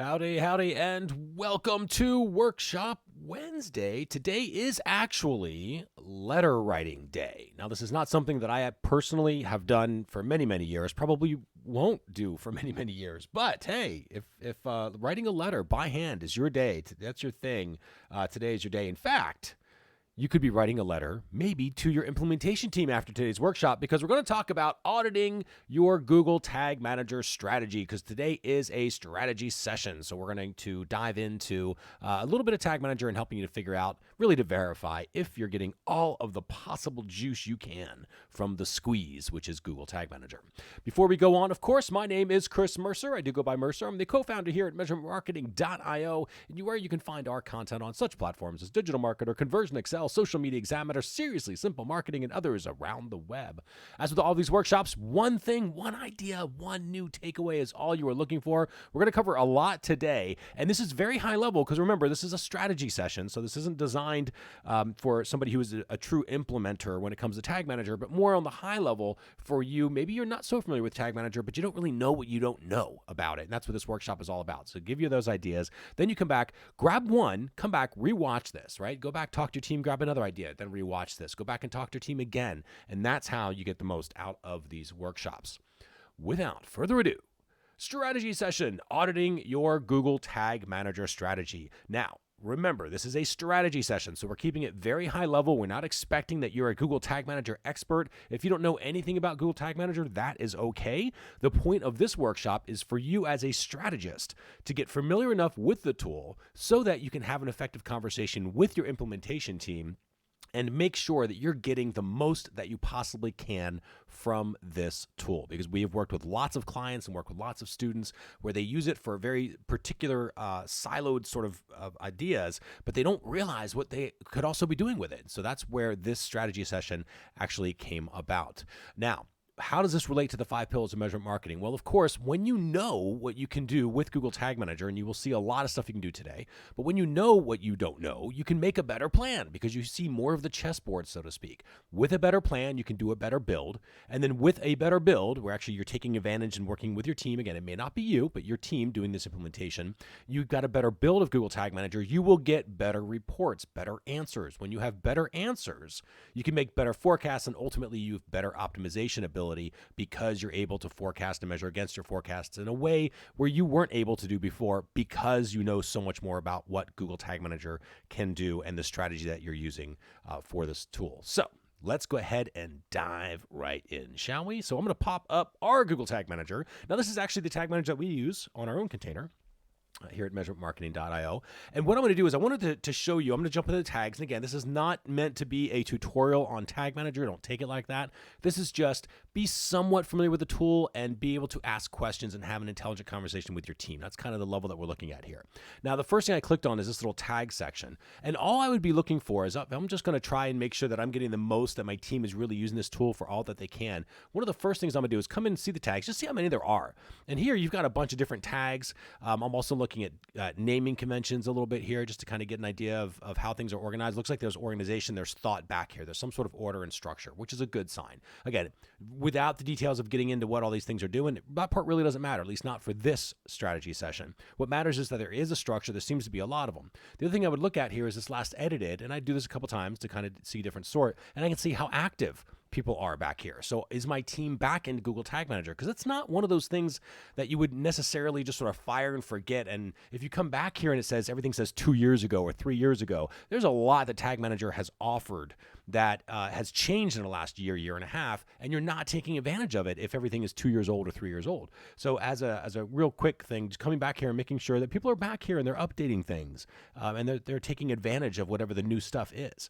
Howdy, howdy, and welcome to Workshop Wednesday. Today is actually letter writing day. Now, this is not something that I personally have done for many, many years, probably won't do for many, many years. But hey, if writing a letter by hand is your day, that's your thing, today is your day. In fact, you could be writing a letter maybe to your implementation team after today's workshop, because we're going to talk about auditing your Google Tag Manager strategy, because today is a strategy session. So we're going to dive into a little bit of Tag Manager and helping you to figure out, really to verify if you're getting all of the possible juice you can from the squeeze, which is Google Tag Manager. Before we go on, of course, my name is Chris Mercer. I do go by Mercer. I'm the co-founder here at measurementmarketing.io, and where you can find our content on such platforms as Digital Marketer, Conversion Excel, Social Media Examiner, Seriously Simple Marketing, and others around the web. As with all these workshops, one thing, one idea, one new takeaway is all you are looking for. We're going to cover a lot today, and this is very high level because remember, this is a strategy session, so this isn't designed for somebody who is a true implementer when it comes to Tag Manager, but more on the high level for you. Maybe you're not so familiar with Tag Manager, but you don't really know what you don't know about it, and that's what this workshop is all about. So give you those ideas, then you come back, grab one, come back, rewatch this, right? Go back, talk to your team, grab another idea, then rewatch this, go back and talk to your team again, and that's how you get the most out of these workshops. Without further ado, strategy session, auditing your Google Tag Manager strategy. Now, remember, this is a strategy session, so we're keeping it very high level. We're not expecting that you're a Google Tag Manager expert. If you don't know anything about Google Tag Manager, that is okay. The point of this workshop is for you as a strategist to get familiar enough with the tool so that you can have an effective conversation with your implementation team and make sure that you're getting the most that you possibly can from this tool. Because we have worked with lots of clients and worked with lots of students where they use it for very particular siloed sort of ideas, but they don't realize what they could also be doing with it. So that's where this strategy session actually came about. Now, how does this relate to the 5 pillars of measurement marketing? Well, of course, when you know what you can do with Google Tag Manager, and you will see a lot of stuff you can do today, but when you know what you don't know, you can make a better plan because you see more of the chessboard, so to speak. With a better plan, you can do a better build. And then with a better build, where actually you're taking advantage and working with your team, again, it may not be you, but your team doing this implementation, you've got a better build of Google Tag Manager, you will get better reports, better answers. When you have better answers, you can make better forecasts, and ultimately you have better optimization ability, because you're able to forecast and measure against your forecasts in a way where you weren't able to do before, because you know so much more about what Google Tag Manager can do and the strategy that you're using for this tool. So let's go ahead and dive right in, shall we? So I'm going to pop up our Google Tag Manager. Now, this is actually the tag manager that we use on our own container here at measurementmarketing.io. And what I'm going to do is I wanted to show you, I'm going to jump into the tags. And again, this is not meant to be a tutorial on Tag Manager. Don't take it like that. This is just be somewhat familiar with the tool and be able to ask questions and have an intelligent conversation with your team. That's kind of the level that we're looking at here. Now, the first thing I clicked on is this little tag section. And all I would be looking for is, I'm just going to try and make sure that I'm getting the most, that my team is really using this tool for all that they can. One of the first things I'm going to do is come in and see the tags, just see how many there are. And here you've got a bunch of different tags. I'm also looking at naming conventions a little bit here, just to kind of get an idea of how things are organized. Looks like there's organization, there's thought back here. There's some sort of order and structure, which is a good sign. Again, without the details of getting into what all these things are doing, that part really doesn't matter, at least not for this strategy session. What matters is that there is a structure. There seems to be a lot of them. The other thing I would look at here is this last edited, and I do this a couple times to kind of see different sort, and I can see how active people are back here. So is my team back in Google Tag Manager? Because it's not one of those things that you would necessarily just sort of fire and forget. And if you come back here and it says, everything says 2 years ago or 3 years ago, there's a lot that Tag Manager has offered that has changed in the last year and a half, and you're not taking advantage of it if everything is 2 years old or 3 years old. So as a real quick thing, just coming back here and making sure that people are back here and they're updating things, and they're taking advantage of whatever the new stuff is.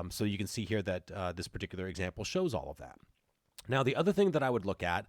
So you can see here that this particular example shows all of that. Now, the other thing that I would look at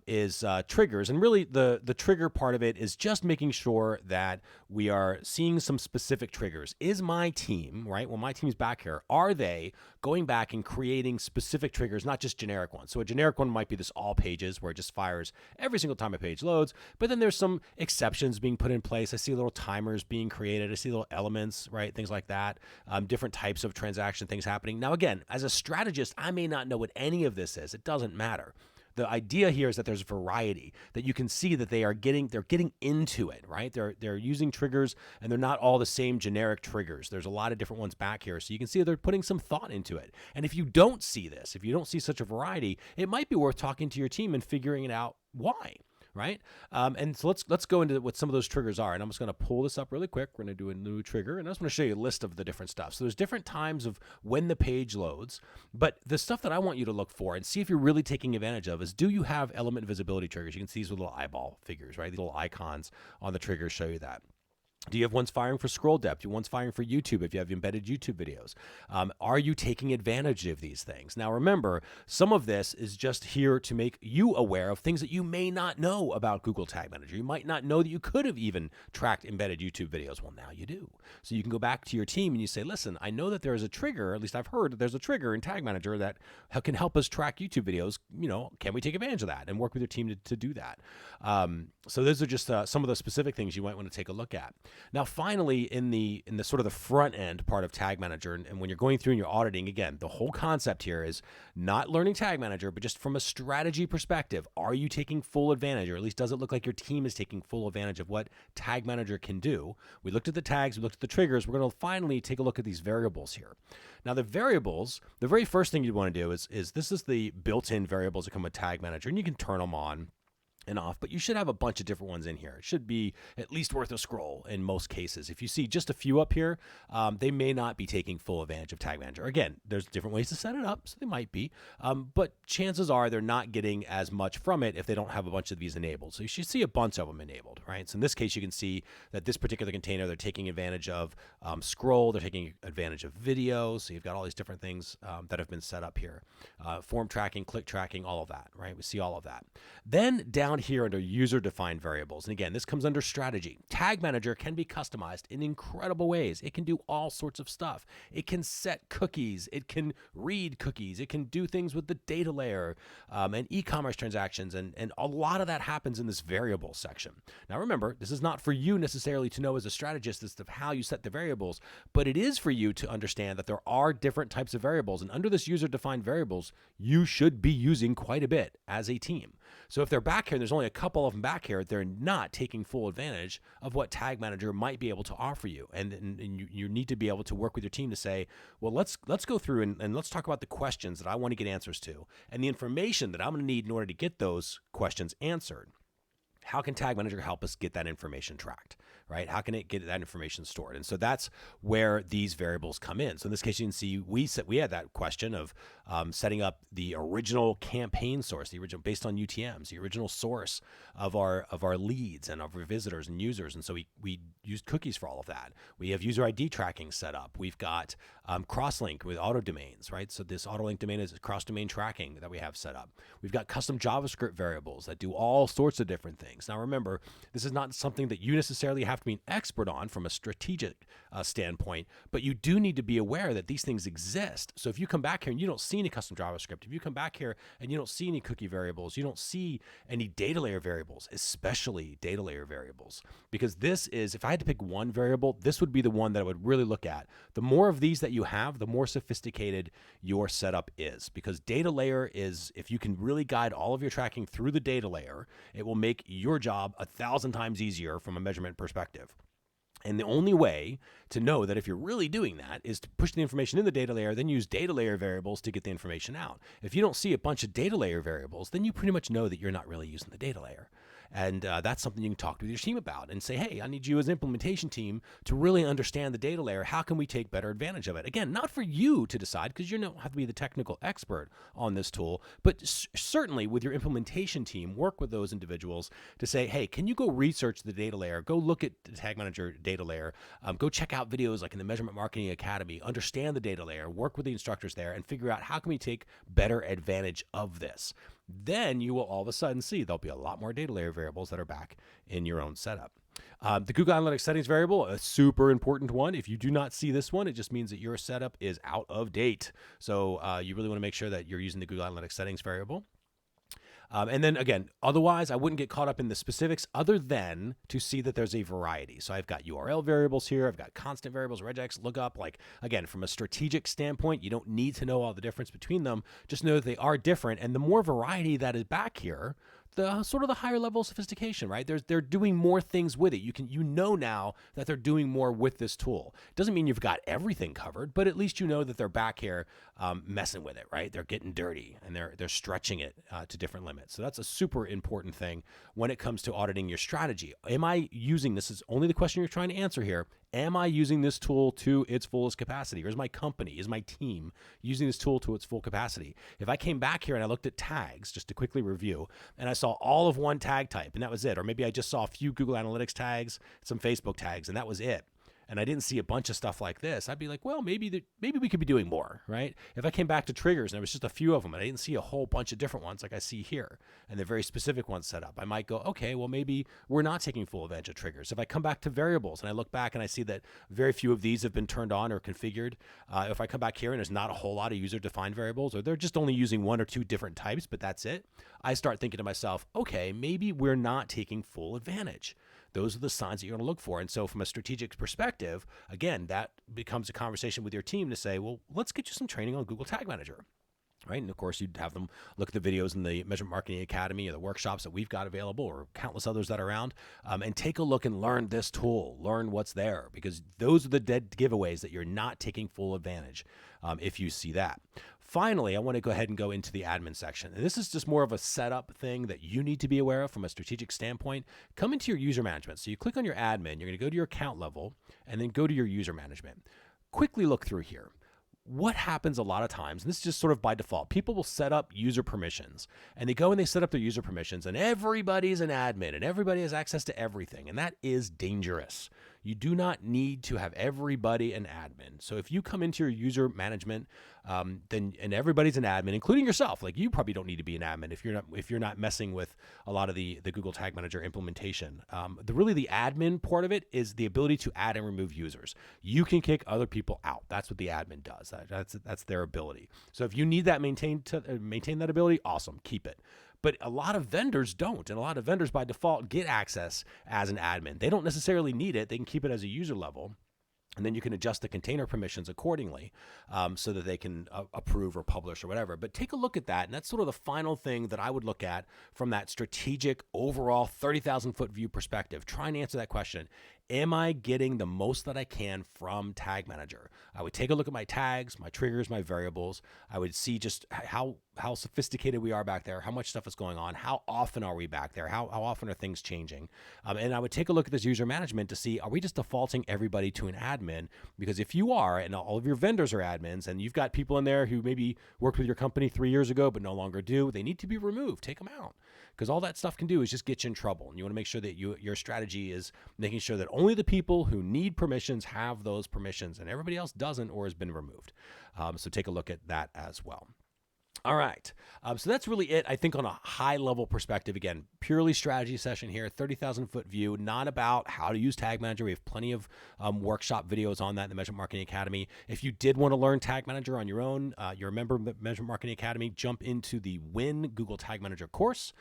is triggers. And really, the trigger part of it is just making sure that we are seeing some specific triggers. Is my team, right, when my team's back here, are they going back and creating specific triggers, not just generic ones? So a generic one might be this all pages, where it just fires every single time a page loads. But then there's some exceptions being put in place. I see little timers being created. I see little elements, right, things like that, different types of transaction things happening. Now, again, as a strategist, I may not know what any of this is. It doesn't matter. the idea here is that there's variety, that you can see that they're getting into it, right? They're using triggers, and they're not all the same generic triggers. There's a lot of different ones back here. So you can see they're putting some thought into it. And if you don't see this, if you don't see such a variety, it might be worth talking to your team and figuring it out why. Right? And so let's go into what some of those triggers are. And I'm just going to pull this up really quick. We're going to do a new trigger. And I just want to show you a list of the different stuff. So there's different times of when the page loads. But the stuff that I want you to look for and see if you're really taking advantage of is, do you have element visibility triggers? You can see these little eyeball figures, right? These little icons on the triggers show you that. Do you have ones firing for scroll depth? Do you have ones firing for YouTube if you have embedded YouTube videos? Are you taking advantage of these things? Now, remember, some of this is just here to make you aware of things that you may not know about Google Tag Manager. You might not know that you could have even tracked embedded YouTube videos. Well, now you do. So you can go back to your team and you say, listen, I know that there is a trigger, at least I've heard that there's a trigger in Tag Manager that can help us track YouTube videos. Can we take advantage of that and work with your team to do that? So those are just some of the specific things you might want to take a look at. Now, finally, in the sort of the front end part of Tag Manager, and when you're going through and you're auditing, again, the whole concept here is not learning Tag Manager, but just from a strategy perspective, are you taking full advantage, or at least does it look like your team is taking full advantage of what Tag Manager can do? We looked at the tags, we looked at the triggers. We're going to finally take a look at these variables here. Now, the variables, the very first thing you want to do is this is the built-in variables that come with Tag Manager, and you can turn them on and off, but you should have a bunch of different ones in here. It should be at least worth a scroll in most cases. If you see just a few up here, they may not be taking full advantage of Tag Manager. Again, there's different ways to set it up, so they might be, but chances are they're not getting as much from it if they don't have a bunch of these enabled. So you should see a bunch of them enabled, right? So in this case, you can see that this particular container, they're taking advantage of scroll, they're taking advantage of video. So you've got all these different things that have been set up here. Form tracking, click tracking, all of that, right? We see all of that. Then down here under user-defined variables, and again, this comes under strategy. Tag Manager can be customized in incredible ways. It can do all sorts of stuff. It can set cookies. It can read cookies. It can do things with the data layer and e-commerce transactions, and a lot of that happens in this variable section. Now remember, this is not for you necessarily to know as a strategist as to how you set the variables, but it is for you to understand that there are different types of variables, and under this user-defined variables, you should be using quite a bit as a team. So if they're back here and there's only a couple of them back here, they're not taking full advantage of what Tag Manager might be able to offer you. And you need to be able to work with your team to say, well, let's go through and let's talk about the questions that I want to get answers to and the information that I'm going to need in order to get those questions answered. How can Tag Manager help us get that information tracked, right? How can it get that information stored? And so that's where these variables come in. So in this case, you can see we had that question of setting up the original campaign source, the original based on UTMs, the original source of our leads and of our visitors and users. And so we used cookies for all of that. We have user ID tracking set up. We've got cross-link with auto domains, right? So this auto-link domain is cross-domain tracking that we have set up. We've got custom JavaScript variables that do all sorts of different things. Now, remember, this is not something that you necessarily have to be an expert on from a strategic standpoint, but you do need to be aware that these things exist. So if you come back here and you don't see any custom JavaScript, if you come back here and you don't see any cookie variables, you don't see any data layer variables, especially data layer variables, because this is, if I had to pick one variable, this would be the one that I would really look at. The more of these that you have, the more sophisticated your setup is, because data layer is, if you can really guide all of your tracking through the data layer, it will make your job 1,000 times easier from a measurement perspective. And the only way to know that if you're really doing that is to push the information in the data layer, then use data layer variables to get the information out. If you don't see a bunch of data layer variables, then you pretty much know that you're not really using the data layer. And that's something you can talk to your team about and say, hey, I need you as an implementation team to really understand the data layer. How can we take better advantage of it? Again, not for you to decide, because you don't have to be the technical expert on this tool, but certainly with your implementation team, work with those individuals to say, hey, can you go research the data layer? Go look at the Tag Manager data layer. Go check out videos like in the Measurement Marketing Academy. Understand the data layer. Work with the instructors there and figure out how can we take better advantage of this. Then you will all of a sudden see there'll be a lot more data layer variables that are back in your own setup. The Google Analytics settings variable, a super important one. If you do not see this one, it just means that your setup is out of date. So you really want to make sure that you're using the Google Analytics settings variable. And then again, otherwise, I wouldn't get caught up in the specifics other than to see that there's a variety. So I've got URL variables here. I've got constant variables, regex, lookup. Like, again, from a strategic standpoint, you don't need to know all the difference between them. Just know that they are different. And the more variety that is back here, the sort of the higher level of sophistication, right? They're doing more things with it. You know now that they're doing more with this tool. Doesn't mean you've got everything covered, but at least you know that they're back here messing with it, right? They're getting dirty and they're stretching it to different limits. So that's a super important thing when it comes to auditing your strategy. Am I using this? Is only the question you're trying to answer here. Am I using this tool to its fullest capacity? Or is my company, is my team using this tool to its full capacity? If I came back here and I looked at tags, just to quickly review, and I saw all of one tag type and that was it, or maybe I just saw a few Google Analytics tags, some Facebook tags, and that was it, and I didn't see a bunch of stuff like this, I'd be like, well, maybe we could be doing more, right? If I came back to triggers and there was just a few of them and I didn't see a whole bunch of different ones like I see here, and they're very specific ones set up, I might go, okay, well, maybe we're not taking full advantage of triggers. If I come back to variables and I look back and I see that very few of these have been turned on or configured, if I come back here and there's not a whole lot of user-defined variables, or they're just only using one or two different types, but that's it, I start thinking to myself, okay, maybe we're not taking full advantage. Those are the signs that you're going to look for. And so from a strategic perspective, again, that becomes a conversation with your team to say, well, let's get you some training on Google Tag Manager. Right. And of course, you'd have them look at the videos in the Measurement Marketing Academy or the workshops that we've got available, or countless others that are around, and take a look and learn this tool, learn what's there, because those are the dead giveaways that you're not taking full advantage if you see that. Finally, I want to go ahead and go into the admin section. And this is just more of a setup thing that you need to be aware of from a strategic standpoint. Come into your user management. So you click on your admin, you're going to go to your account level, and then go to your user management. Quickly look through here. What happens a lot of times, and this is just sort of by default, people will set up user permissions, and they go and they set up their user permissions, and everybody's an admin and everybody has access to everything, and that is dangerous. You do not need to have everybody an admin. So if you come into your user management, and everybody's an admin, including yourself, like you probably don't need to be an admin if you're not messing with a lot of the Google Tag Manager implementation. The admin part of it is the ability to add and remove users. You can kick other people out. That's what the admin does. That's their ability. So if you need that maintain that ability, awesome, keep it. But a lot of vendors don't, and a lot of vendors by default get access as an admin. They don't necessarily need it. They can keep it as a user level. And then you can adjust the container permissions accordingly so that they can approve or publish or whatever. But take a look at that. And that's sort of the final thing that I would look at from that strategic overall 30,000 foot view perspective. Try and answer that question. Am I getting the most that I can from Tag Manager? I would take a look at my tags, my triggers, my variables. I would see just how sophisticated we are back there, how much stuff is going on, how often are we back there, how often are things changing. And I would take a look at this user management to see, are we just defaulting everybody to an admin? Because if you are, and all of your vendors are admins, and you've got people in there who maybe worked with your company 3 years ago but no longer do, they need to be removed. Take them out. Because all that stuff can do is just get you in trouble. And you want to make sure that your strategy is making sure that only the people who need permissions have those permissions and everybody else doesn't or has been removed. So take a look at that as well. All right. So that's really it, I think, on a high level perspective. Again, purely strategy session here, 30,000 foot view, not about how to use Tag Manager. We have plenty of workshop videos on that in the Measurement Marketing Academy. If you did want to learn Tag Manager on your own, you're a member of the Measurement Marketing Academy, jump into the Win Google Tag Manager course.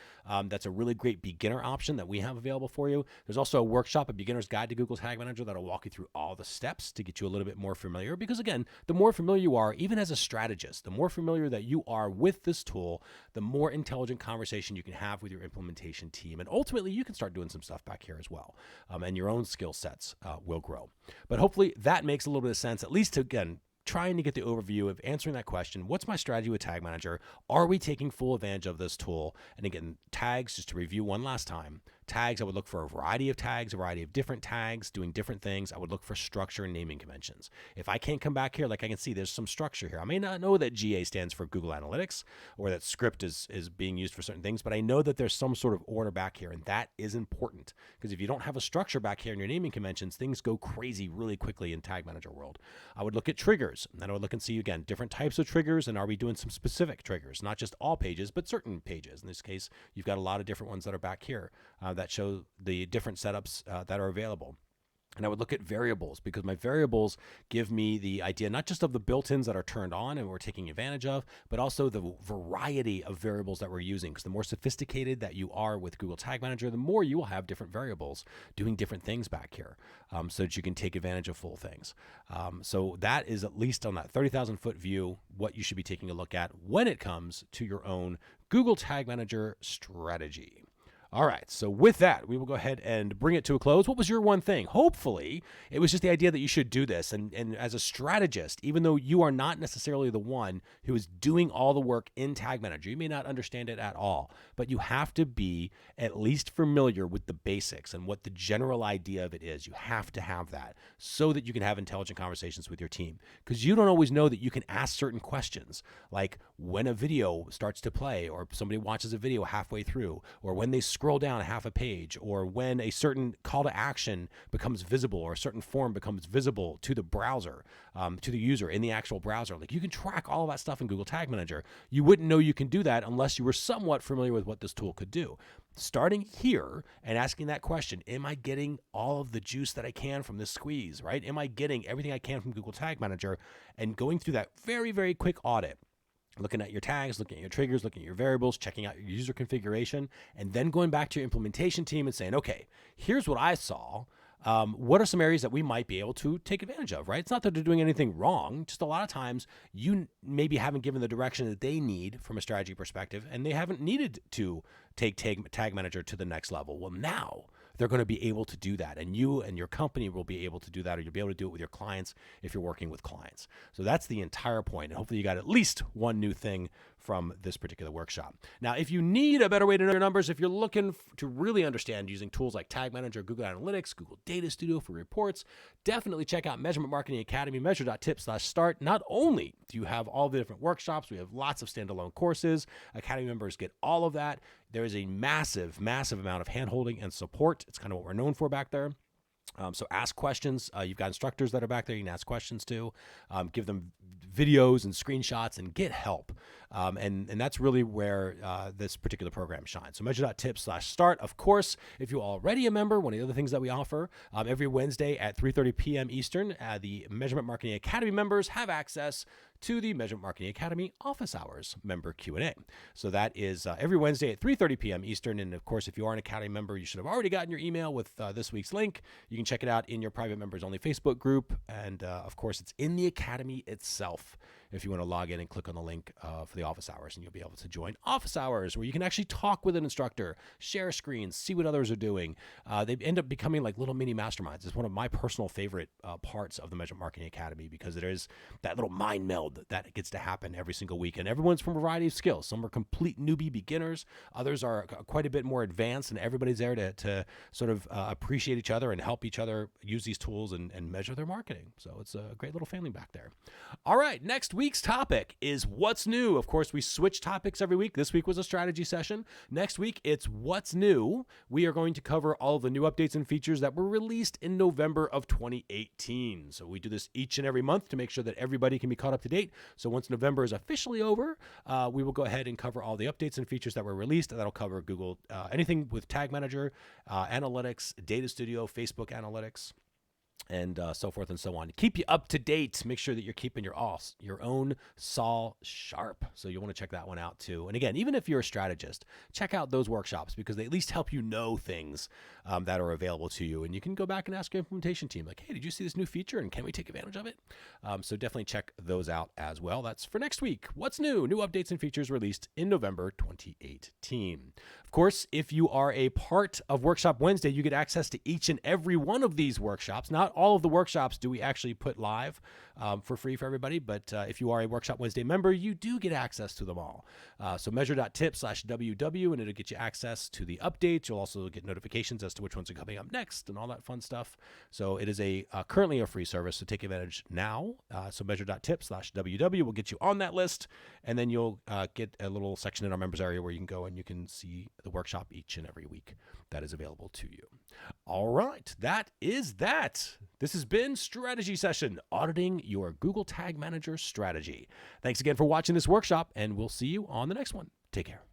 That's a really great beginner option that we have available for you. There's also a workshop, a beginner's guide to Google Tag Manager, that'll walk you through all the steps to get you a little bit more familiar. Because again, the more familiar you are, even as a strategist, the more familiar that you are with this tool, the more intelligent conversation you can have with your implementation team. And ultimately, you can start doing some stuff back here as well. And your own skill sets will grow. But hopefully that makes a little bit of sense, at least to, again, trying to get the overview of answering that question. What's my strategy with Tag Manager? Are we taking full advantage of this tool? And again, tags, just to review one last time, tags, I would look for a variety of tags, a variety of different tags doing different things. I would look for structure and naming conventions. If I can't come back here, like I can see there's some structure here. I may not know that GA stands for Google Analytics or that script is being used for certain things, but I know that there's some sort of order back here, and that is important because if you don't have a structure back here in your naming conventions, things go crazy really quickly in Tag Manager world. I would look at triggers, and then I would look and see, again, different types of triggers, and are we doing some specific triggers, not just all pages, but certain pages. In this case, you've got a lot of different ones that are back here that show the different setups that are available. And I would look at variables because my variables give me the idea not just of the built-ins that are turned on and we're taking advantage of, but also the variety of variables that we're using. Because the more sophisticated that you are with Google Tag Manager, the more you will have different variables doing different things back here, so that you can take advantage of full things. So that is, at least on that 30,000 foot view, what you should be taking a look at when it comes to your own Google Tag Manager strategy. All right, so with that, we will go ahead and bring it to a close. What was your one thing? Hopefully, it was just the idea that you should do this. And as a strategist, even though you are not necessarily the one who is doing all the work in Tag Manager, you may not understand it at all, but you have to be at least familiar with the basics and what the general idea of it is. You have to have that so that you can have intelligent conversations with your team, because you don't always know that you can ask certain questions, like when a video starts to play, or somebody watches a video halfway through, or when they scroll down half a page, or when a certain call to action becomes visible, or a certain form becomes visible to the browser, to the user in the actual browser. Like, you can track all of that stuff in Google Tag Manager. You wouldn't know you can do that unless you were somewhat familiar with what this tool could do. Starting here and asking that question, am I getting all of the juice that I can from this squeeze, right? Am I getting everything I can from Google Tag Manager? And going through that very, very quick audit, looking at your tags, looking at your triggers, looking at your variables, checking out your user configuration, and then going back to your implementation team and saying, okay, here's what I saw. What are some areas that we might be able to take advantage of, right? It's not that they're doing anything wrong. Just a lot of times you maybe haven't given the direction that they need from a strategy perspective, and they haven't needed to take Tag Manager to the next level. Well, now they're going to be able to do that, and you and your company will be able to do that, or you'll be able to do it with your clients if you're working with clients. So that's the entire point, and hopefully you got at least one new thing from this particular workshop. Now, if you need a better way to know your numbers, if you're looking to really understand using tools like Tag Manager, Google Analytics, Google Data Studio for reports, definitely check out Measurement Marketing Academy, measure.tips/start. Not only do you have all the different workshops, we have lots of standalone courses. Academy members get all of that. There is a massive, massive amount of handholding and support. It's kind of what we're known for back there. So ask questions. You've got instructors that are back there you can ask questions to. Give them videos and screenshots and get help. And that's really where this particular program shines. So measure.tips/start. Of course, if you're already a member, one of the other things that we offer every Wednesday at 3:30 p.m. Eastern, the Measurement Marketing Academy members have access to the Measurement Marketing Academy office hours member Q&A. So that is every Wednesday at 3:30 p.m. Eastern. And of course, if you are an Academy member, you should have already gotten your email with this week's link. You can check it out in your private members only Facebook group. And of course, it's in the Academy itself if you want to log in and click on the link for the office hours, and you'll be able to join office hours where you can actually talk with an instructor, share screens, see what others are doing. They end up becoming like little mini masterminds. It's one of my personal favorite parts of the Measurement Marketing Academy, because there is that little mind meld that gets to happen every single week. And everyone's from a variety of skills. Some are complete newbie beginners. Others are quite a bit more advanced, and everybody's there to sort of appreciate each other and help each other use these tools and measure their marketing. So it's a great little family back there. All right, next week's topic is what's new. Of course, we switch topics every week. This week was a strategy session. Next week, it's what's new. We are going to cover all of the new updates and features that were released in November of 2018. So we do this each and every month to make sure that everybody can be caught up to date. So once November is officially over, we will go ahead and cover all the updates and features that were released. That'll cover Google, anything with Tag Manager, Analytics, Data Studio, Facebook Analytics, and so forth and so on. Keep you up to date. Make sure that you're keeping your own saw sharp. So you'll want to check that one out too. And again, even if you're a strategist, check out those workshops, because they at least help you know things that are available to you. And you can go back and ask your implementation team, like, hey, did you see this new feature, and can we take advantage of it? So definitely check those out as well. That's for next week. What's new? New updates and features released in November 2018. Of course, if you are a part of Workshop Wednesday, you get access to each and every one of these workshops. Not all of the workshops do we actually put live for free for everybody, but if you are a Workshop Wednesday member, you do get access to them all. So measure.tips/WW, and it'll get you access to the updates. You'll also get notifications as to which ones are coming up next and all that fun stuff. So it is currently a free service, so take advantage now. So measure.tips/WW will get you on that list, and then you'll get a little section in our members area where you can go and you can see the workshop each and every week that is available to you. All right, that is that. This has been Strategy Session, auditing your Google Tag Manager strategy. Thanks again for watching this workshop, and we'll see you on the next one. Take care.